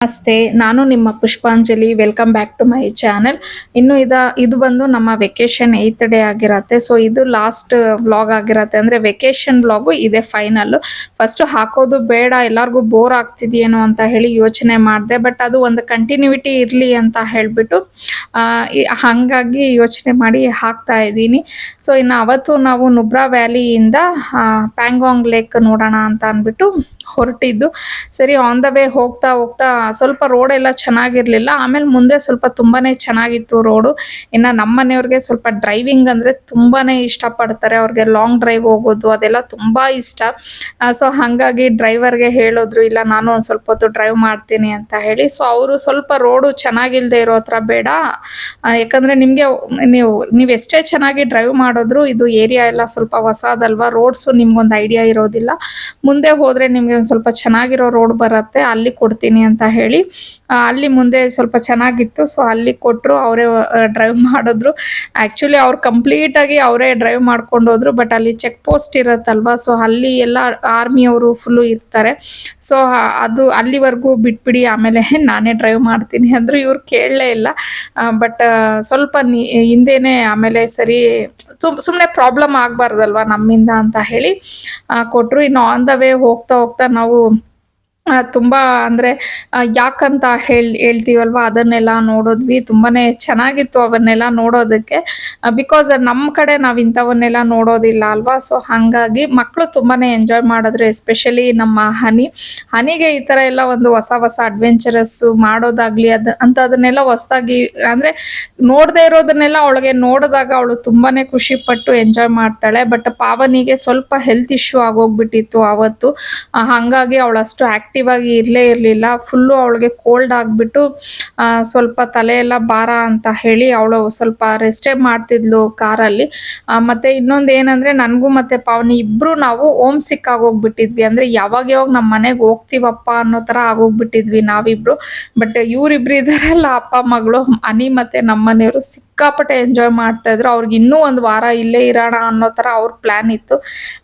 ನಮಸ್ತೆ, ನಾನು ನಿಮ್ಮ Pushpanjali. Welcome back to my channel. ಇನ್ನು ಇದು ಬಂದು ನಮ್ಮ ವೆಕೇಶನ್ 8th ಡೇ ಆಗಿರತ್ತೆ. ಸೊ ಇದು ಲಾಸ್ಟ್ ವ್ಲಾಗ್ ಆಗಿರತ್ತೆ. ಅಂದರೆ ವೆಕೇಶನ್ ವ್ಲಾಗು ಇದೆ ಫೈನಲ್ಲು. ಫಸ್ಟು ಹಾಕೋದು ಬೇಡ, ಎಲ್ಲರಿಗೂ ಬೋರ್ ಆಗ್ತಿದೆಯೇನೋ ಅಂತ ಹೇಳಿ ಯೋಚನೆ ಮಾಡಿದೆ. ಬಟ್ ಅದು ಒಂದು ಕಂಟಿನ್ಯೂಟಿ ಇರಲಿ ಅಂತ ಹೇಳಿಬಿಟ್ಟು ಹಾಗಾಗಿ ಯೋಚನೆ ಮಾಡಿ ಹಾಕ್ತಾ ಇದ್ದೀನಿ. ಸೊ ಇನ್ನು ಅವತ್ತು ನಾವು ನುಬ್ರಾ ವ್ಯಾಲಿಯಿಂದ ಪ್ಯಾಂಗಾಂಗ್ ಲೇಕ್ ನೋಡೋಣ ಅಂತ ಅಂದ್ಬಿಟ್ಟು ಹೊರಟಿದ್ದು. ಸರಿ, ಆನ್ ದ ವೇ ಹೋಗ್ತಾ ಹೋಗ್ತಾ ಸ್ವಲ್ಪ ರೋಡ್ ಎಲ್ಲ ಚೆನ್ನಾಗಿರ್ಲಿಲ್ಲ. ಆಮೇಲೆ ಮುಂದೆ ಸ್ವಲ್ಪ ತುಂಬಾನೇ ಚೆನ್ನಾಗಿತ್ತು ರೋಡು. ಇನ್ನು ನಮ್ಮ ಮನೆಯವ್ರಿಗೆ ಸ್ವಲ್ಪ ಡ್ರೈವಿಂಗ್ ಅಂದರೆ ತುಂಬಾನೇ ಇಷ್ಟಪಡ್ತಾರೆ. ಅವ್ರಿಗೆ ಲಾಂಗ್ ಡ್ರೈವ್ ಹೋಗೋದು ಅದೆಲ್ಲ ತುಂಬಾ ಇಷ್ಟ. ಸೊ ಹಾಗಾಗಿ ಡ್ರೈವರ್ಗೆ ಹೇಳಿದ್ರು, ಇಲ್ಲ ನಾನು ಒಂದು ಸ್ವಲ್ಪ ಹೊತ್ತು ಡ್ರೈವ್ ಮಾಡ್ತೀನಿ ಅಂತ ಹೇಳಿ. ಸೊ ಅವರು ಸ್ವಲ್ಪ ರೋಡು ಚೆನ್ನಾಗಿಲ್ಲದೆ ಇರೋ ಹತ್ರ ಬೇಡ, ಯಾಕಂದರೆ ನೀವು ಎಷ್ಟೇ ಚೆನ್ನಾಗಿ ಡ್ರೈವ್ ಮಾಡಿದ್ರು ಇದು ಏರಿಯಾ ಎಲ್ಲ ಸ್ವಲ್ಪ ಹೊಸದಲ್ವಾ, ರೋಡ್ಸು ನಿಮ್ಗೊಂದು ಐಡಿಯಾ ಇರೋದಿಲ್ಲ. ಮುಂದೆ ಹೋದರೆ ನಿಮಗೆ ಒಂದು ಸ್ವಲ್ಪ ಚೆನ್ನಾಗಿರೋ ರೋಡ್ ಬರುತ್ತೆ, ಅಲ್ಲಿ ಕೊಡ್ತೀನಿ ಅಂತ ಹೇಳಿ ಅಲ್ಲಿ ಮುಂದೆ ಸ್ವಲ್ಪ ಚೆನ್ನಾಗಿತ್ತು. ಸೊ ಅಲ್ಲಿ ಕೊಟ್ಟರು, ಅವರೇ ಡ್ರೈವ್ ಮಾಡಿದ್ರು. ಆ್ಯಕ್ಚುಲಿ ಅವ್ರು ಕಂಪ್ಲೀಟಾಗಿ ಅವರೇ ಡ್ರೈವ್ ಮಾಡ್ಕೊಂಡು ಹೋದ್ರು. ಬಟ್ ಅಲ್ಲಿ ಚೆಕ್ ಪೋಸ್ಟ್ ಇರುತ್ತಲ್ವ, ಸೊ ಅಲ್ಲಿ ಎಲ್ಲ ಆರ್ಮಿಯವರು ಫುಲ್ಲು ಇರ್ತಾರೆ. ಸೊ ಅದು ಅಲ್ಲಿವರೆಗೂ ಬಿಟ್ಬಿಡಿ, ಆಮೇಲೆ ನಾನೇ ಡ್ರೈವ್ ಮಾಡ್ತೀನಿ ಅಂದರು. ಇವ್ರು ಕೇಳಲೇ ಇಲ್ಲ. ಬಟ್ ಸ್ವಲ್ಪ ಹಿಂದೆನೇ ಆಮೇಲೆ ಸರಿ ಸುಮ್ಮನೆ ಪ್ರಾಬ್ಲಮ್ ಆಗಬಾರ್ದಲ್ವ ನಮ್ಮಿಂದ ಅಂತ ಹೇಳಿ ಕೊಟ್ಟರು. ಇನ್ನು ಆನ್ ದ ವೇ ಹೋಗ್ತಾ ಹೋಗ್ತಾ ನಾವು ತುಂಬ ಅಂದರೆ ಯಾಕಂತ ಹೇಳ್ತೀವಲ್ವ ಅದನ್ನೆಲ್ಲ ನೋಡಿದ್ವಿ. ತುಂಬಾ ಚೆನ್ನಾಗಿತ್ತು ಅವನ್ನೆಲ್ಲ ನೋಡೋದಕ್ಕೆ. ಬಿಕಾಸ್ ನಮ್ಮ ಕಡೆ ನಾವು ಇಂಥವನ್ನೆಲ್ಲ ನೋಡೋದಿಲ್ಲ ಅಲ್ವಾ. ಸೊ ಹಾಗಾಗಿ ಮಕ್ಕಳು ತುಂಬಾ ಎಂಜಾಯ್ ಮಾಡಿದ್ರು. ಎಸ್ಪೆಷಲಿ ನಮ್ಮ ಹನಿಗೆ ಈ ಥರ ಎಲ್ಲ ಒಂದು ಹೊಸ ಹೊಸ ಅಡ್ವೆಂಚರಸ್ಸು ಮಾಡೋದಾಗಲಿ ಅದನ್ನೆಲ್ಲ ಹೊಸದಾಗಿ ಅಂದರೆ ನೋಡದೇ ಇರೋದನ್ನೆಲ್ಲ ಅವಳಿಗೆ ನೋಡಿದಾಗ ಅವಳು ತುಂಬಾ ಖುಷಿಪಟ್ಟು ಎಂಜಾಯ್ ಮಾಡ್ತಾಳೆ. ಬಟ್ ಪಾವನಿಗೆ ಸ್ವಲ್ಪ ಹೆಲ್ತ್ ಇಶ್ಯೂ ಆಗೋಗ್ಬಿಟ್ಟಿತ್ತು ಆವತ್ತು. ಹಾಗಾಗಿ ಅವಳು ಅಷ್ಟು ಆ್ಯಕ್ಟಿವ್ ಆಗಿ ಇರಲಿಲ್ಲ. ಫುಲ್ಲು ಅವಳಿಗೆ ಕೋಲ್ಡ್ ಆಗಿಬಿಟ್ಟು ಸ್ವಲ್ಪ ತಲೆಯೆಲ್ಲ ಭಾರ ಅಂತ ಹೇಳಿ ಅವಳು ಸ್ವಲ್ಪ ರೆಸ್ಟೇ ಮಾಡ್ತಿದ್ಲು ಕಾರಲ್ಲಿ. ಮತ್ತು ಇನ್ನೊಂದು ಏನಂದರೆ, ನನಗೂ ಮತ್ತು ಪಾವನಿ ಇಬ್ಬರು ನಾವು ಓಮ್ ಸಿಕ್ ಆಗೋಗ್ಬಿಟ್ಟಿದ್ವಿ. ಅಂದರೆ ಯಾವಾಗ ನಮ್ಮ ಮನೆಗೆ ಹೋಗ್ತೀವಪ್ಪ ಅನ್ನೋ ಥರ ಆಗೋಗ್ಬಿಟ್ಟಿದ್ವಿ ನಾವಿಬ್ಬರು. ಬಟ್ ಇವರಿಬ್ರು ಇದ್ದಾರಲ್ಲ, ಅಪ್ಪ ಮಗಳು, ಹನಿ ಮತ್ತು ನಮ್ಮ ಮನೆಯವರು ಸಿಕ್ಕಾಪಟ್ಟೆ ಎಂಜಾಯ್ ಮಾಡ್ತಾಯಿದ್ರು. ಅವ್ರಿಗೆ ಇನ್ನೂ ಒಂದು ವಾರ ಇಲ್ಲೇ ಇರೋಣ ಅನ್ನೋ ಥರ ಅವ್ರ ಪ್ಲ್ಯಾನ್ ಇತ್ತು.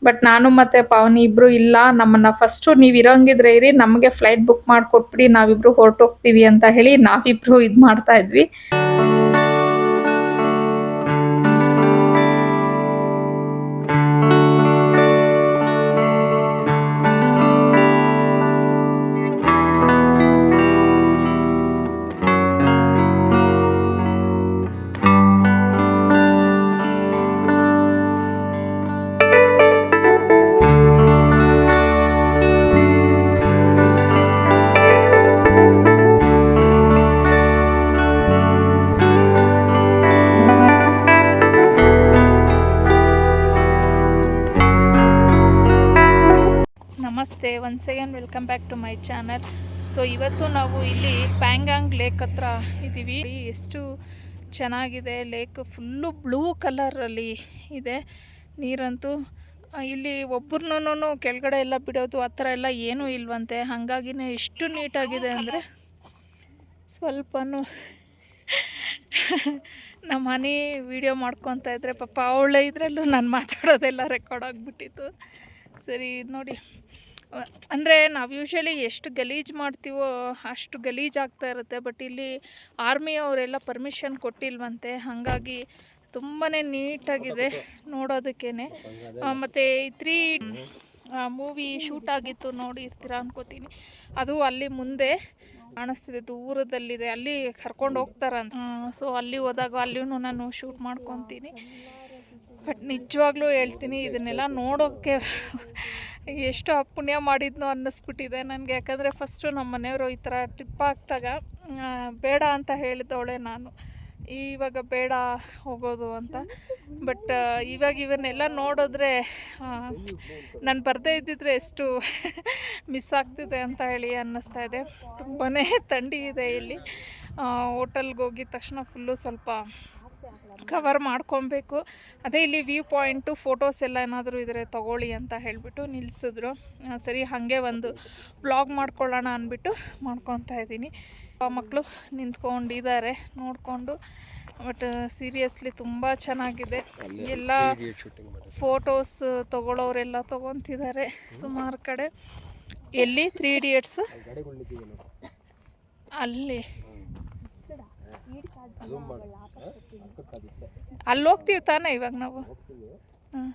ಬಟ್ ನಾನು ಮತ್ತು ಪಾವನಿ ಇಬ್ಬರು, ಇಲ್ಲ ನಮ್ಮನ್ನು ಫಸ್ಟು ನೀವು ಇರೋಂಗಿದ್ರೆ ಇರಿ, ನಮಗೆ ಫ್ಲೈಟ್ ಬುಕ್ ಮಾಡಿಕೊಟ್ಬಿಡಿ, ನಾವಿಬ್ಬರು ಹೊರಟೋಗ್ತೀವಿ ಅಂತ ಹೇಳಿ ನಾವಿಬ್ಬರು ಇದು ಮಾಡ್ತಾ ಇದ್ವಿ. ನಮಸ್ತೆ, once again welcome back to my channel. So ಇವತ್ತು ನಾವು ಇಲ್ಲಿ ಪ್ಯಾಂಗಾಂಗ್ ಲೇಕ್ ಹತ್ರ ಇದ್ದೀವಿ. ಎಷ್ಟು ಚೆನ್ನಾಗಿದೆ ಲೇಕ್, ಫುಲ್ಲು ಬ್ಲೂ ಕಲರಲ್ಲಿ ಇದೆ ನೀರಂತೂ. ಇಲ್ಲಿ ಒಬ್ಬರನ್ನೂ ಕೆಳಗಡೆ ಎಲ್ಲ ಬಿಡೋದು ಆ ಥರ ಎಲ್ಲ ಏನೂ ಇಲ್ವಂತೆ. ಹಾಗಾಗಿನೇ ಎಷ್ಟು ನೀಟಾಗಿದೆ ಅಂದರೆ ಸ್ವಲ್ಪನೂ ನಮ್ಮ ಮನೆ ವಿಡಿಯೋ ಮಾಡ್ಕೊತಾ ಇದ್ದರೆ ಪಾಪ ಅವಳೇ ಇದರಲ್ಲೂ ನಾನು ಮಾತಾಡೋದೆಲ್ಲ ರೆಕಾರ್ಡ್ ಆಗಿಬಿಟ್ಟಿತ್ತು. ಸರಿ ನೋಡಿ, ಅಂದರೆ ನಾವು ಯೂಶ್ವಲಿ ಎಷ್ಟು ಗಲೀಜು ಮಾಡ್ತೀವೋ ಅಷ್ಟು ಗಲೀಜಾಗ್ತಾ ಇರುತ್ತೆ. ಬಟ್ ಇಲ್ಲಿ ಆರ್ಮಿಯವರೆಲ್ಲ ಪರ್ಮಿಷನ್ ಕೊಟ್ಟಿಲ್ವಂತೆ, ಹಾಗಾಗಿ ತುಂಬಾ ನೀಟಾಗಿದೆ ನೋಡೋದಕ್ಕೇ. ಮತ್ತು 3 ಮೂವಿ ಶೂಟ್ ಆಗಿತ್ತು, ನೋಡಿರ್ತೀರ ಅನ್ಕೋತೀನಿ. ಅದು ಅಲ್ಲಿ ಮುಂದೆ ಕಾಣಿಸ್ತಿದೆ, ದೂರದಲ್ಲಿದೆ, ಅಲ್ಲಿ ಕರ್ಕೊಂಡು ಹೋಗ್ತಾರಂತ. ಸೊ ಅಲ್ಲಿ ಹೋದಾಗ ಅಲ್ಲಿಯೂ ನಾನು ಶೂಟ್ ಮಾಡ್ಕೊತೀನಿ. ಬಟ್ ನಿಜವಾಗ್ಲೂ ಹೇಳ್ತೀನಿ, ಇದನ್ನೆಲ್ಲ ನೋಡೋಕ್ಕೆ ಎಷ್ಟು ಪುಣ್ಯ ಮಾಡಿದ್ನೋ ಅನ್ನಿಸ್ಬಿಟ್ಟಿದೆ ನನಗೆ. ಯಾಕಂದರೆ ಫಸ್ಟು ನಮ್ಮ ಮನೆಯವರು ಈ ಥರ ಟ್ರಿಪ್ ಹಾಕ್ದಾಗ ಬೇಡ ಅಂತ ಹೇಳಿದವಳೆ ನಾನು, ಇವಾಗ ಬೇಡ ಹೋಗೋದು ಅಂತ. ಬಟ್ ಇವಾಗ ಇವನ್ನೆಲ್ಲ ನೋಡಿದ್ರೆ ನಾನು ಬರದೇ ಇದ್ದಿದ್ರೆ ಎಷ್ಟು ಮಿಸ್ ಆಗ್ತಿದೆ ಅಂತ ಹೇಳಿ ಅನ್ನಿಸ್ತಾ ಇದೆ. ತುಂಬಾ ಥಂಡಿ ಇದೆ ಇಲ್ಲಿ. ಹೋಟೆಲ್ಗೆ ಹೋಗಿದ ತಕ್ಷಣ ಫುಲ್ಲು ಸ್ವಲ್ಪ ಕವರ್ ಮಾಡ್ಕೊಬೇಕು. ಅದೇ ಇಲ್ಲಿ ವ್ಯೂ ಪಾಯಿಂಟು ಫೋಟೋಸ್ ಎಲ್ಲ ಏನಾದರೂ ಇದ್ದರೆ ತೊಗೊಳ್ಳಿ ಅಂತ ಹೇಳಿಬಿಟ್ಟು ನಿಲ್ಲಿಸಿದ್ರು. ಸರಿ, ಹಾಗೆ ಒಂದು ವ್ಲಾಗ್ ಮಾಡ್ಕೊಳ್ಳೋಣ ಅಂದ್ಬಿಟ್ಟು ಮಾಡ್ಕೊತಾ ಇದ್ದೀನಿ. ಮಕ್ಕಳು ನಿಂತ್ಕೊಂಡಿದ್ದಾರೆ ನೋಡಿಕೊಂಡು. ಬಟ್ ಸೀರಿಯಸ್ಲಿ ತುಂಬ ಚೆನ್ನಾಗಿದೆ. ಎಲ್ಲ ಫೋಟೋಸ್ ತೊಗೊಳ್ಳೋರೆಲ್ಲ ತೊಗೊತಿದ್ದಾರೆ ಸುಮಾರು ಕಡೆ. ಎಲ್ಲಿ 3 ಇಡಿಯಟ್ಸ್ ಅಲ್ಲಿ ಅಲ್ಲಿ ಹೋಗ್ತೀವಿ ತಾನೇ ಇವಾಗ ನಾವು. ಹಾಂ,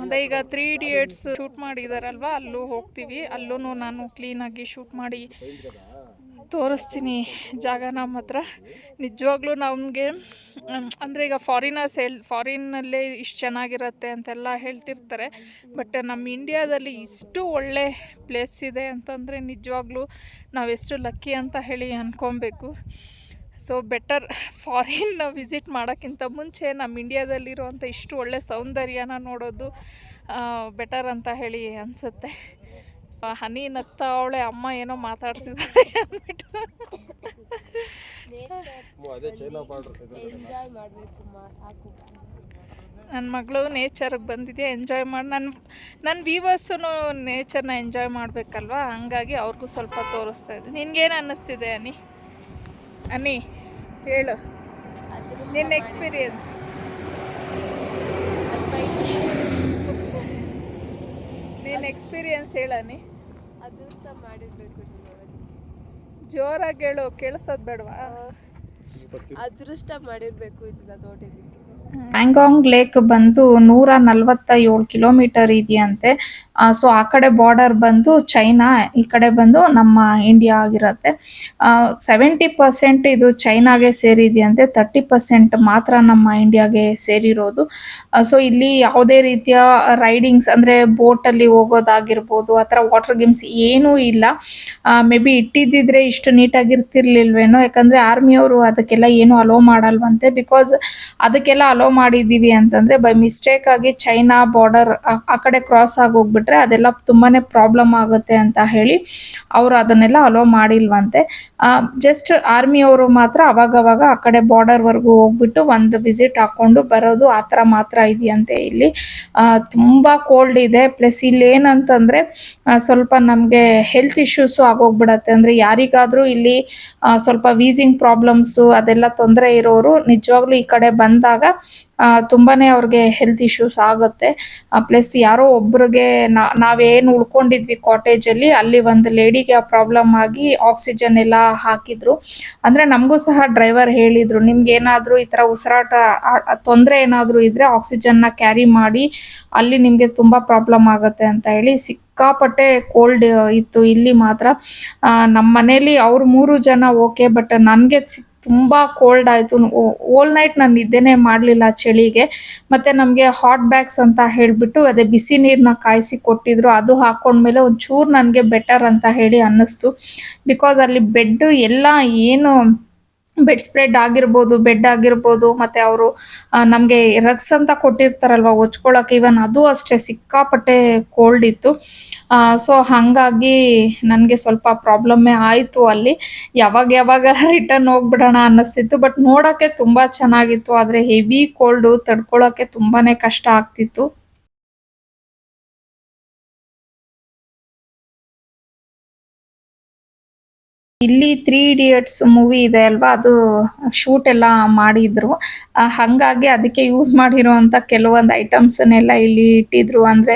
ಅದೇ ಈಗ 3 ಇಡಿಯಟ್ಸ್ ಶೂಟ್ ಮಾಡಿದಾರಲ್ವ, ಅಲ್ಲೂ ಹೋಗ್ತೀವಿ. ಅಲ್ಲೂ ನಾನು ಕ್ಲೀನಾಗಿ ಶೂಟ್ ಮಾಡಿ ತೋರಿಸ್ತೀನಿ ಜಾಗ ನಮ್ಮ ಹತ್ರ. ನಿಜವಾಗ್ಲೂ ನಮಗೆ ಅಂದರೆ ಈಗ ಫಾರಿನ್ನಲ್ಲೇ ಇಷ್ಟು ಚೆನ್ನಾಗಿರುತ್ತೆ ಅಂತೆಲ್ಲ ಹೇಳ್ತಿರ್ತಾರೆ. ಬಟ್ ನಮ್ಮ ಇಂಡಿಯಾದಲ್ಲಿ ಇಷ್ಟು ಒಳ್ಳೆ ಪ್ಲೇಸ್ ಇದೆ ಅಂತಂದರೆ ನಿಜವಾಗ್ಲೂ ನಾವೆಷ್ಟು ಲಕ್ಕಿ ಅಂತ ಹೇಳಿ ಅಂದ್ಕೊಬೇಕು. ಸೊ ಬೆಟರ್ ಫಾರಿನ್ ವಿಸಿಟ್ ಮಾಡೋಕ್ಕಿಂತ ಮುಂಚೆ ನಮ್ಮ ಇಂಡಿಯಾದಲ್ಲಿರುವಂಥ ಇಷ್ಟು ಒಳ್ಳೆ ಸೌಂದರ್ಯನ ನೋಡೋದು ಬೆಟರ್ ಅಂತ ಹೇಳಿ ಅನಿಸುತ್ತೆ. ಸೊ ಹನಿ ನಗ್ತಾ ಅವಳೆ, ಅಮ್ಮ ಏನೋ ಮಾತಾಡ್ತಿದ್ದಾರೆ ಅಂದ್ಬಿಟ್ಟು. ನನ್ನ ಮಗಳು ನೇಚರ್ಗೆ ಬಂದಿದೆ, ಎಂಜಾಯ್ ಮಾಡಿ. ನನ್ನ ವ್ಯೂವರ್ಸು ನೇಚರ್ನ ಎಂಜಾಯ್ ಮಾಡಬೇಕಲ್ವ, ಹಂಗಾಗಿ ಅವ್ರಿಗೂ ಸ್ವಲ್ಪ ತೋರಿಸ್ತಾ ಇದ್ದೆ. ನಿನ್ಗೇನು ಅನ್ನಿಸ್ತಿದೆ ಅನ್ನಿ ಹೇಳು ನಿನ್ನ ಎಕ್ಸ್ಪೀರಿಯನ್ಸ್. ನಿನ್ನ ಎಕ್ಸ್ಪೀರಿಯನ್ಸ್ ಹೇಳನಿ. ಅದೃಷ್ಟ ಮಾಡಿರ್ಬೇಕು, ಜೋರಾಗಿ ಹೇಳು, ಕೇಳಿಸೋದು ಬೇಡವಾ? ಅದೃಷ್ಟ ಮಾಡಿರ್ಬೇಕು ಇದನ್ನ ನೋಡಿದಕ್ಕೆ. ಪ್ಯಾಂಗಾಂಗ್ ಲೇಕ್ ಬಂದು 147 ಕಿಲೋಮೀಟರ್ ಇದೆಯಂತೆ. ಸೊ ಆ ಕಡೆ ಬಾರ್ಡರ್ ಬಂದು ಚೈನಾ, ಈ ಕಡೆ ಬಂದು ನಮ್ಮ ಇಂಡಿಯಾ ಆಗಿರುತ್ತೆ. 70% ಇದು ಚೈನಾಗೆ ಸೇರಿದೆಯಂತೆ, 30% ಮಾತ್ರ ನಮ್ಮ ಇಂಡಿಯಾಗೆ ಸೇರಿರೋದು. ಸೊ ಇಲ್ಲಿ ಯಾವುದೇ ರೀತಿಯ ರೈಡಿಂಗ್ಸ್ ಅಂದರೆ ಬೋಟಲ್ಲಿ ಹೋಗೋದಾಗಿರ್ಬೋದು, ಆ ಥರ ವಾಟರ್ ಗೇಮ್ಸ್ ಏನೂ ಇಲ್ಲ. ಮೇ ಬಿ ಇಟ್ಟಿದ್ದಿದ್ರೆ ಇಷ್ಟು ನೀಟಾಗಿರ್ತಿರ್ಲಿಲ್ವೇನೋ, ಯಾಕಂದರೆ ಆರ್ಮಿಯವರು ಅದಕ್ಕೆಲ್ಲ ಏನೂ ಅಲೋ ಮಾಡಲ್ವಂತೆ. ಬಿಕಾಸ್ ಅದಕ್ಕೆಲ್ಲ ಅಲೋ ಮಾಡಿದ್ದೀವಿ ಅಂತಂದರೆ ಬೈ ಮಿಸ್ಟೇಕ್ ಆಗಿ ಚೈನಾ ಬಾರ್ಡರ್ ಆ ಕಡೆ ಕ್ರಾಸ್ ಆಗಿ ಹೋಗ್ಬಿಟ್ರೆ ಅದೆಲ್ಲ ತುಂಬಾನೇ ಪ್ರಾಬ್ಲಮ್ ಆಗುತ್ತೆ ಅಂತ ಹೇಳಿ ಅವರು ಅದನ್ನೆಲ್ಲ ಅಲೋ ಮಾಡಿಲ್ವಂತೆ. ಜಸ್ಟ್ ಆರ್ಮಿಯವರು ಮಾತ್ರ ಅವಾಗವಾಗ ಆ ಕಡೆ ಬಾರ್ಡರ್ವರೆಗೂ ಹೋಗ್ಬಿಟ್ಟು ಒಂದು ವಿಸಿಟ್ ಹಾಕ್ಕೊಂಡು ಬರೋದು, ಆ ಥರ ಮಾತ್ರ ಇದೆಯಂತೆ ಇಲ್ಲಿ. ತುಂಬ ಕೋಲ್ಡ್ ಇದೆ. ಪ್ಲಸ್ ಇಲ್ಲಿ ಏನಂತಂದರೆ ಸ್ವಲ್ಪ ನಮಗೆ ಹೆಲ್ತ್ ಇಶ್ಯೂಸು ಆಗೋಗ್ಬಿಡತ್ತೆ. ಅಂದರೆ ಯಾರಿಗಾದರೂ ಇಲ್ಲಿ ಸ್ವಲ್ಪ ವೀಸಿಂಗ್ ಪ್ರಾಬ್ಲಮ್ಸು ಅದೆಲ್ಲ ತೊಂದರೆ ಇರೋರು ನಿಜವಾಗ್ಲೂ ಈ ಕಡೆ ಬಂದಾಗ ತುಂಬಾನೇ ಅವ್ರಿಗೆ ಹೆಲ್ತ್ ಇಶ್ಯೂಸ್ ಆಗುತ್ತೆ. ಪ್ಲಸ್ ಯಾರೋ ಒಬ್ರಿಗೆ ನಾವೇನು ಉಳ್ಕೊಂಡಿದ್ವಿ ಕಾಟೇಜಲ್ಲಿ, ಅಲ್ಲಿ ಒಂದು ಲೇಡಿಗೆ ಆ ಪ್ರಾಬ್ಲಮ್ ಆಗಿ ಆಕ್ಸಿಜನ್ ಎಲ್ಲ ಹಾಕಿದ್ರು. ಅಂದರೆ ನಮಗೂ ಸಹ ಡ್ರೈವರ್ ಹೇಳಿದರು, ನಿಮ್ಗೆ ಏನಾದರೂ ಈ ಥರ ಉಸಿರಾಟ ತೊಂದರೆ ಏನಾದರೂ ಇದ್ದರೆ ಆಕ್ಸಿಜನ್ನ ಕ್ಯಾರಿ ಮಾಡಿ, ಅಲ್ಲಿ ನಿಮಗೆ ತುಂಬ ಪ್ರಾಬ್ಲಮ್ ಆಗುತ್ತೆ ಅಂತ ಹೇಳಿ. ಸಿಕ್ಕಾಪಟ್ಟೆ ಕೋಲ್ಡ್ ಇತ್ತು ಇಲ್ಲಿ ಮಾತ್ರ. ನಮ್ಮ ಮನೇಲಿ ಅವ್ರು 3 ಜನ ಓಕೆ, ಬಟ್ ನನಗೆ ತುಂಬ ಕೋಲ್ಡ್ ಆಯಿತು. ಓಲ್ ನೈಟ್ ನಾನು ನಿದ್ದೆನೇ ಮಾಡಲಿಲ್ಲ ಚಳಿಗೆ. ಮತ್ತು ನಮಗೆ ಹಾಟ್ ಬ್ಯಾಗ್ಸ್ ಅಂತ ಹೇಳಿಬಿಟ್ಟು ಅದೇ ಬಿಸಿ ನೀರನ್ನ ಕಾಯಿಸಿ ಕೊಟ್ಟಿದ್ರು, ಅದು ಹಾಕ್ಕೊಂಡ್ಮೇಲೆ ಒಂಚೂರು ನನಗೆ ಬೆಟರ್ ಅಂತ ಹೇಳಿ ಅನ್ನಿಸ್ತು. ಬಿಕಾಸ್ ಅಲ್ಲಿ ಬೆಡ್ ಎಲ್ಲ ಏನು ಬೆಡ್ ಸ್ಪ್ರೆಡ್ ಆಗಿರ್ಬೋದು, ಬೆಡ್ ಆಗಿರ್ಬೋದು, ಮತ್ತು ಅವರು ನಮಗೆ ರಗ್ಸ್ ಅಂತ ಕೊಟ್ಟಿರ್ತಾರಲ್ವ ಹೊಚ್ಕೊಳ್ಳೋಕೆ, ಇವನ್ ಅದು ಅಷ್ಟೇ ಸಿಕ್ಕಾಪಟ್ಟೆ ಕೋಲ್ಡ್ ಇತ್ತು. ಸೊ ಹಾಗಾಗಿ ನನಗೆ ಸ್ವಲ್ಪ ಪ್ರಾಬ್ಲಮ್ಮೇ ಆಯಿತು ಅಲ್ಲಿ. ಯಾವಾಗ ರಿಟರ್ನ್ ಹೋಗ್ಬಿಡೋಣ ಅನ್ನಿಸ್ತಿತ್ತು. ಬಟ್ ನೋಡೋಕ್ಕೆ ತುಂಬ ಚೆನ್ನಾಗಿತ್ತು, ಆದರೆ ಹೆವಿ ಕೋಲ್ಡು ತಡ್ಕೊಳ್ಳೋಕ್ಕೆ ತುಂಬಾ ಕಷ್ಟ ಆಗ್ತಿತ್ತು. ಇಲ್ಲಿ 3 ಇಡಿಯಟ್ಸ್ ಮೂವಿ ಇದೆ ಅಲ್ವಾ, ಅದು ಶೂಟ್ ಎಲ್ಲ ಮಾಡಿದ್ರು. ಹಾಗಾಗಿ ಅದಕ್ಕೆ ಯೂಸ್ ಮಾಡಿರೋವಂಥ ಕೆಲವೊಂದು ಐಟಮ್ಸನ್ನೆಲ್ಲ ಇಲ್ಲಿ ಇಟ್ಟಿದ್ರು. ಅಂದರೆ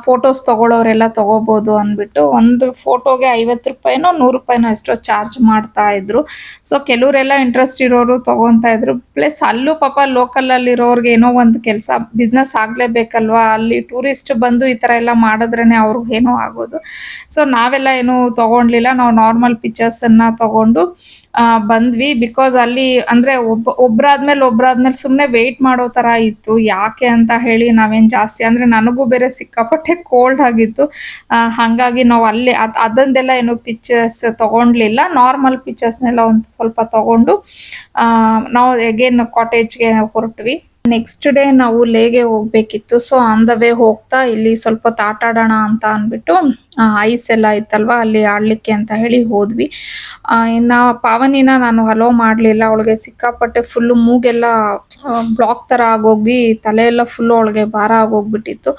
ಫೋಟೋಸ್ ತೊಗೊಳ್ಳೋರೆಲ್ಲ ತೊಗೋಬೋದು ಅಂದ್ಬಿಟ್ಟು ಒಂದು ಫೋಟೋಗೆ 50 ರೂಪಾಯಿನೋ 100 ರೂಪಾಯಿನೋ ಎಷ್ಟೋ ಚಾರ್ಜ್ ಮಾಡ್ತಾ ಇದ್ರು. ಸೊ ಕೆಲವರೆಲ್ಲ ಇಂಟ್ರೆಸ್ಟ್ ಇರೋರು ತೊಗೊತಾ ಇದ್ರು. ಪ್ಲಸ್ ಅಲ್ಲೂ ಪಾಪ ಲೋಕಲಲ್ಲಿರೋರ್ಗೆ ಏನೋ ಒಂದು ಕೆಲಸ ಬಿಸ್ನೆಸ್ ಆಗಲೇಬೇಕಲ್ವಾ, ಅಲ್ಲಿ ಟೂರಿಸ್ಟ್ ಬಂದು ಈ ಥರ ಎಲ್ಲ ಮಾಡಿದ್ರೇ ಅವ್ರಿಗೆ ಏನೋ ಆಗೋದು. ಸೊ ನಾವೆಲ್ಲ ಏನೂ ತೊಗೊಳ್ಲಿಲ್ಲ, ನಾವು ನಾರ್ಮಲ್ ಪಿಕ್ಚರ್ಸನ್ನು ತೊಗೊಂಡು ಬಂದ್ವಿ. ಬಿಕಾಸ್ ಅಲ್ಲಿ ಅಂದರೆ ಒಬ್ರಾದ್ಮೇಲೆ ಸುಮ್ಮನೆ ವೆಯ್ಟ್ ಮಾಡೋ ಥರ ಇತ್ತು. ಯಾಕೆ ಅಂತ ಹೇಳಿ ನಾವೇನು ಜಾಸ್ತಿ, ಅಂದರೆ ನನಗೂ ಬೇರೆ ಸಿಕ್ಕಾಪಟ್ಟೆ ಕೋಲ್ಡ್ ಆಗಿತ್ತು. ಹಾಗಾಗಿ ನಾವು ಅಲ್ಲಿ ಅದೊಂದೆಲ್ಲ ಏನು ಪಿಕ್ಚರ್ಸ್ ತೊಗೊಂಡ್ಲಿಲ್ಲ, ನಾರ್ಮಲ್ ಪಿಕ್ಚರ್ಸ್ನೆಲ್ಲ ಒಂದು ಸ್ವಲ್ಪ ತೊಗೊಂಡು ನಾವು ಅಗೇನ್ ಕಾಟೇಜ್ಗೆ ಹೊರಟ್ವಿ. ನೆಕ್ಸ್ಟ್ ಡೇ ನಾವು ಲೇಗೆ ಹೋಗ್ಬೇಕಿತ್ತು. ಸೊ ಆನ್ ದ ವೇ ಹೋಗ್ತಾ ಇಲ್ಲಿ ಸ್ವಲ್ಪ ಹೊತ್ತು ಆಟ ಆಡೋಣ ಅಂತ ಅಂದ್ಬಿಟ್ಟು ಐಸ್ ಎಲ್ಲ ಇತ್ತಲ್ವ ಅಲ್ಲಿ ಆಡಲಿಕ್ಕೆ ಅಂತ ಹೇಳಿ ಹೋದ್ವಿ. ಇನ್ನು ಪಾವನಿನ ನಾನು ಹಲೋ ಮಾಡಲಿಲ್ಲ, ಅವಳಿಗೆ ಸಿಕ್ಕಾಪಟ್ಟೆ ಫುಲ್ಲು ಮೂಗೆಲ್ಲ ಬ್ಲಾಕ್ ಥರ ಆಗೋಗಿ ತಲೆ ಎಲ್ಲ ಫುಲ್ಲು ಅವಳಿಗೆ ಭಾರ ಆಗೋಗ್ಬಿಟ್ಟಿತ್ತು.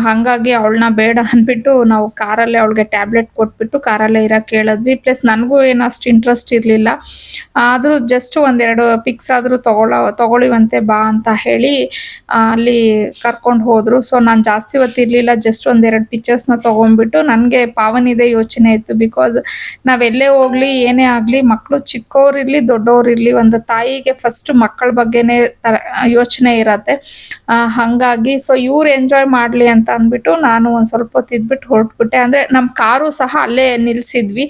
ಹಾಗಾಗಿ ಅವಳನ್ನ ಬೇಡ ಅಂದ್ಬಿಟ್ಟು ನಾವು ಕಾರಲ್ಲೇ ಅವಳಿಗೆ ಟ್ಯಾಬ್ಲೆಟ್ ಕೊಟ್ಬಿಟ್ಟು ಕಾರಲ್ಲೇ ಇರೋಕ್ಕೆ ಹೇಳಿದ್ವಿ. ಪ್ಲಸ್ ನನಗೂ ಏನು ಅಷ್ಟು ಇಂಟ್ರೆಸ್ಟ್ ಇರಲಿಲ್ಲ, ಆದರೂ ಜಸ್ಟ್ 1-2 ಪಿಕ್ಸ್ ಆದರೂ ತಗೊಳ್ಳಿವಂತೆ ಬಾ ಅಂತ ಹೇಳಿ ಅಲ್ಲಿ ಕರ್ಕೊಂಡು ಹೋದರು. ಸೊ ನಾನು ಜಾಸ್ತಿ ಹೊತ್ತಿರಲಿಲ್ಲ, ಜಸ್ಟ್ ಒಂದೆರಡು ಪಿಕ್ಚರ್ಸ್ನ ತೊಗೊಂಡ್ಬಿಟ್ಟು ನನಗೆ ಪಾವನಿದೆ ಯೋಚನೆ ಇತ್ತು. ಬಿಕಾಸ್ ನಾವೆಲ್ಲೇ ಹೋಗಲಿ ಏನೇ ಆಗಲಿ ಮಕ್ಕಳು ಚಿಕ್ಕವರಿರಲಿ ದೊಡ್ಡವರಿರಲಿ ಒಂದು ತಾಯಿಗೆ ಫಸ್ಟ್ ಮಕ್ಕಳ ಬಗ್ಗೆನೇ ಯೋಚನೆ ಇರತ್ತೆ. ಹಾಗಾಗಿ ಸೊ ಇವ್ರು ಎಂಜಾಯ್ ಮಾಡಲಿ ಅಂತ ಅಂದ್ಬಿಟ್ಟು ನಾನು ಒಂದು ಸ್ವಲ್ಪ ಹೊತ್ತು ಇದ್ಬಿಟ್ಟು ಹೊರಟ್ಬಿಟ್ಟೆ. ಅಂದರೆ ನಮ್ಮ ಕಾರು ಸಹ ಅಲ್ಲೇ ನಿಲ್ಲಿಸಿದ್ವಿ.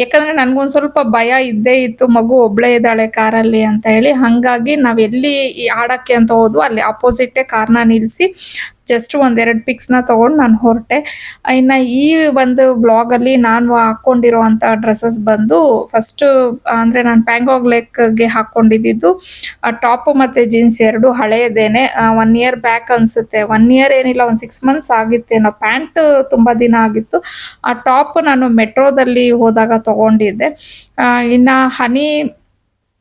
ಯಾಕಂದರೆ ನನಗೊಂದು ಸ್ವಲ್ಪ ಭಯ ಇದ್ದೇ ಇತ್ತು, ಮಗು ಒಬ್ಬಳೇ ಇದ್ದಾಳೆ ಕಾರಲ್ಲಿ ಅಂತ ಹೇಳಿ. ಹಾಗಾಗಿ ನಾವು ಎಲ್ಲಿ ಆಡೋಕ್ಕೆ ಅಂತ ಹೋದ್ವು ಅಲ್ಲಿ ಆಪೋಸಿಟೇ ಕಾರ್ನ ನಿಲ್ಲಿಸಿ ಜಸ್ಟ್ ಒಂದೆರಡು ಪಿಕ್ಸ್ನ ತೊಗೊಂಡು ನಾನು ಹೊರಟೆ. ಇನ್ನು ಈ ಒಂದು ಬ್ಲಾಗಲ್ಲಿ ನಾನು ಹಾಕ್ಕೊಂಡಿರೋವಂಥ ಡ್ರೆಸ್ಸಸ್ ಬಂದು ಫಸ್ಟು ಅಂದರೆ ನಾನು ಪ್ಯಾಂಗಾಗ್ ಲೆಕ್ಗೆ ಹಾಕ್ಕೊಂಡಿದ್ದು ಟಾಪು ಮತ್ತು ಜೀನ್ಸ್ ಎರಡು ಹಳೆಯದೇನೆ. 1 ಇಯರ್ ಬ್ಯಾಕ್ ಅನಿಸುತ್ತೆ, 1 ಇಯರ್ ಏನಿಲ್ಲ, ಒಂದು 6 ಮಂತ್ಸ್ ಆಗಿತ್ತೇನೋ. ಪ್ಯಾಂಟ್ ತುಂಬ ದಿನ ಆಗಿತ್ತು. ಆ ಟಾಪ್ ನಾನು ಮೆಟ್ರೋದಲ್ಲಿ ಹೋದಾಗ ತೊಗೊಂಡಿದ್ದೆ. ಇನ್ನು ಹನಿ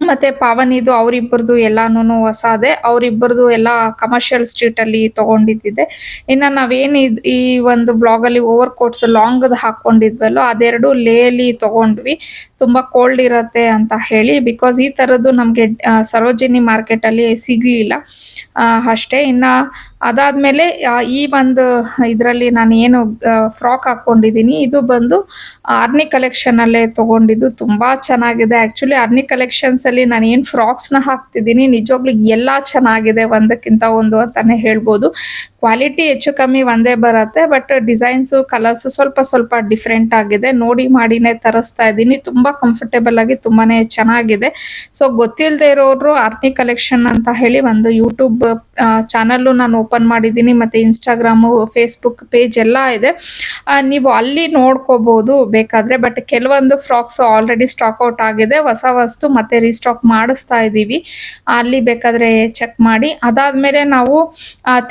ಮತ್ತು ಪಾವನಿದು ಅವರಿಬ್ಬರದು ಎಲ್ಲನೂ ಹೊಸದೇ. ಅವರಿಬ್ಬರದು ಎಲ್ಲ ಕಮರ್ಷಿಯಲ್ ಸ್ಟ್ರೀಟಲ್ಲಿ ತೊಗೊಂಡಿದ್ದಿದೆ. ಇನ್ನು ನಾವೇನು ಈ ಒಂದು ಬ್ಲಾಗಲ್ಲಿ ಓವರ್ ಕೋಟ್ಸ್ ಲಾಂಗ್ದು ಹಾಕ್ಕೊಂಡಿದ್ವಲ್ಲೋ ಅದೆರಡು ಲೇಯಲ್ಲಿ ತೊಗೊಂಡ್ವಿ, ತುಂಬ ಕೋಲ್ಡ್ ಇರುತ್ತೆ ಅಂತ ಹೇಳಿ. ಬಿಕಾಸ್ ಈ ಥರದ್ದು ನಮಗೆ ಸರೋಜಿನಿ ಮಾರ್ಕೆಟಲ್ಲಿ ಸಿಗಲಿಲ್ಲ ಅಷ್ಟೇ. ಇನ್ನು ಅದಾದಮೇಲೆ ಈ ಒಂದು ಇದರಲ್ಲಿ ನಾನು ಏನು ಫ್ರಾಕ್ ಹಾಕ್ಕೊಂಡಿದ್ದೀನಿ ಇದು ಬಂದು ಆರ್ನಿ ಕಲೆಕ್ಷನಲ್ಲೇ ತೊಗೊಂಡಿದ್ದು. ತುಂಬ ಚೆನ್ನಾಗಿದೆ. ಆ್ಯಕ್ಚುಲಿ ಆರ್ನಿ ಕಲೆಕ್ಷನ್ಸಲ್ಲಿ ನಾನು ಏನು ಫ್ರಾಕ್ಸ್ನ ಹಾಕ್ತಿದ್ದೀನಿ ನಿಜವಾಗ್ಲೂ ಎಲ್ಲ ಚೆನ್ನಾಗಿದೆ, ಒಂದಕ್ಕಿಂತ ಒಂದು ಅಂತಲೇ ಹೇಳ್ಬೋದು. ಕ್ವಾಲಿಟಿ ಹೆಚ್ಚು ಕಮ್ಮಿ ಒಂದೇ ಬರುತ್ತೆ, ಬಟ್ ಡಿಸೈನ್ಸು ಕಲರ್ಸು ಸ್ವಲ್ಪ ಸ್ವಲ್ಪ ಡಿಫ್ರೆಂಟ್ ಆಗಿದೆ. ನೋಡಿ ಮಾಡಿನೇ ತರಿಸ್ತಾ ಇದ್ದೀನಿ. ತುಂಬ ಕಂಫರ್ಟೇಬಲ್ ಆಗಿ ತುಂಬಾ ಚೆನ್ನಾಗಿದೆ. ಸೊ ಗೊತ್ತಿಲ್ಲದೆ ಇರೋರು ಆರ್ನಿ ಕಲೆಕ್ಷನ್ ಅಂತ ಹೇಳಿ ಒಂದು ಯೂಟ್ಯೂಬ್ ಚಾನಲ್ಲು ನಾನು ಓಪನ್ ಮಾಡಿದ್ದೀನಿ, ಮತ್ತು ಇನ್ಸ್ಟಾಗ್ರಾಮು ಫೇಸ್ಬುಕ್ ಪೇಜ್ ಎಲ್ಲ ಇದೆ. ನೀವು ಅಲ್ಲಿ ನೋಡ್ಕೋಬೋದು ಬೇಕಾದರೆ. ಬಟ್ ಕೆಲವೊಂದು ಫ್ರಾಕ್ಸ್ ಆಲ್ರೆಡಿ ಸ್ಟಾಕ್ ಔಟ್ ಆಗಿದೆ, ಹೊಸ ವಸ್ತು ಮತ್ತೆ ರೀಸ್ಟಾಕ್ ಮಾಡಿಸ್ತಾ ಇದ್ದೀವಿ, ಅಲ್ಲಿ ಬೇಕಾದರೆ ಚೆಕ್ ಮಾಡಿ. ಅದಾದಮೇಲೆ ನಾವು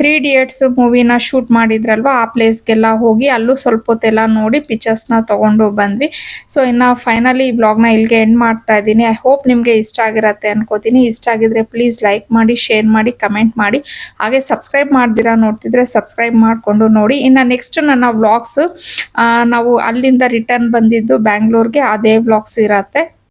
3 Idiots ಮೂವಿನ ಶೂಟ್ ಮಾಡಿದ್ರಲ್ವ ಆ ಪ್ಲೇಸ್ಗೆಲ್ಲ ಹೋಗಿ ಅಲ್ಲೂ ಸ್ವಲ್ಪ ಹೊತ್ತೆಲ್ಲ ನೋಡಿ ಪಿಕ್ಚರ್ಸ್ನ ತೊಗೊಂಡು ಬಂದ್ವಿ. ಸೊ ಇನ್ನು ಫೈನಲಿ ಈ ವ್ಲಾಗ್ನ ಇಲ್ಲಿಗೆ ಎಂಡ್ ಮಾಡ್ತಾ ಇದ್ದೀನಿ. ಐ ಹೋಪ್ ನಿಮಗೆ ಇಷ್ಟ ಆಗಿರತ್ತೆ ಅನ್ಕೋತೀನಿ. ಇಷ್ಟ ಆಗಿದ್ರೆ ಪ್ಲೀಸ್ ಲೈಕ್ ಮಾಡಿ, ಶೇರ್ ಮಾಡಿ, ಕಮೆಂಟ್ ಮಾಡಿ. ಹಾಗೆ ಸಬ್ಸ್ಕ್ರೈಬ್ ಮಾಡ್ದಿರಾ ನೋಡ್ತಿದ್ರೆ ಸಬ್ಸ್ಕ್ರೈಬ್ ಮಾಡಿಕೊಂಡು ನೋಡಿ. ಇನ್ನು ನೆಕ್ಸ್ಟ್ ನನ್ನ ವ್ಲಾಗ್ಸ್ ನಾವು ಅಲ್ಲಿಂದ ರಿಟರ್ನ್ ಬಂದಿದ್ದು ಬ್ಯಾಂಗ್ಳೂರ್ಗೆ, ಅದೇ ವ್ಲಾಗ್ಸ್ ಇರತ್ತೆ.